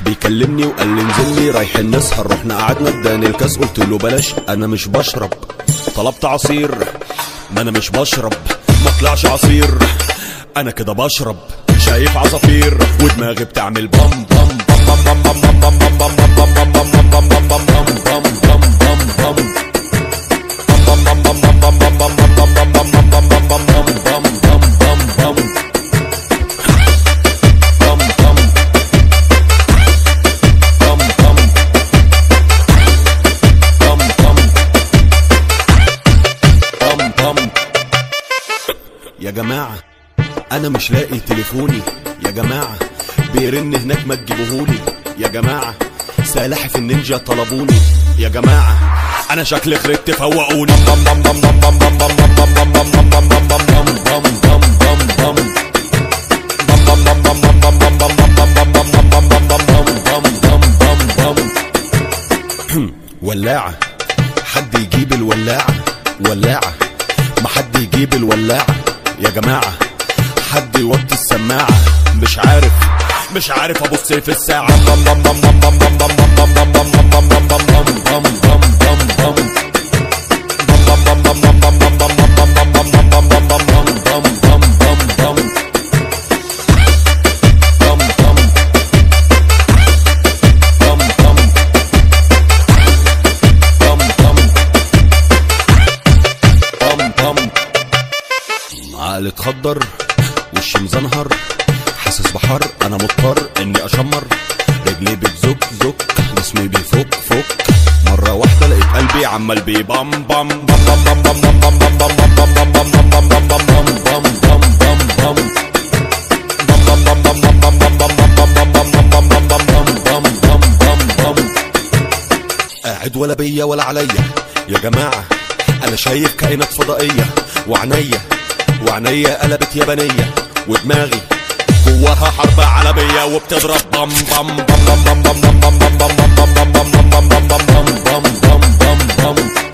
بيكلمني وقال لي انزل لي رايحين نسهر، رحنا قعدنا اداني الكاس قلت له بلاش انا مش بشرب. طلبت عصير ما انا مش بشرب، ما طلعش عصير انا كده بشرب. شايف عصافير ودماغي بتعمل بام بام بام بام بام بام بام بام بام بام بام بام يا جماعة أنا مش لاقي تليفوني، يا جماعة بيرن هناك ما تجيبوهولي، يا جماعة سلاحف النينجا طلبوني، يا جماعة أنا شكلي خربت فوقوني. ولاعة حد يجيب الولاعة، ولاعة ما حد يجيب الولاعة، يا جماعة حد يوطي السماعة. مش عارف ابص في الساعة. عقلي اتخدر وشي مزنهر، حاسس بحر انا مضطر اني اشمر، رجلي بتزك زك جسمي بيفك فك، مرة واحدة لقيت قلبي عمال بيبام بام بام بام بام بام بام بام بام بام بام بام بام بام. قاعد ولا بيا ولا عليا يا جماعة، انا شايف كائنات فضائية وعينيا قلبت يابانية، ودماغي جواها حرب عالمية وبتضرب بام بام بام بام بام بام بام بام بام بام بام بام بام بام بام بام بام بام.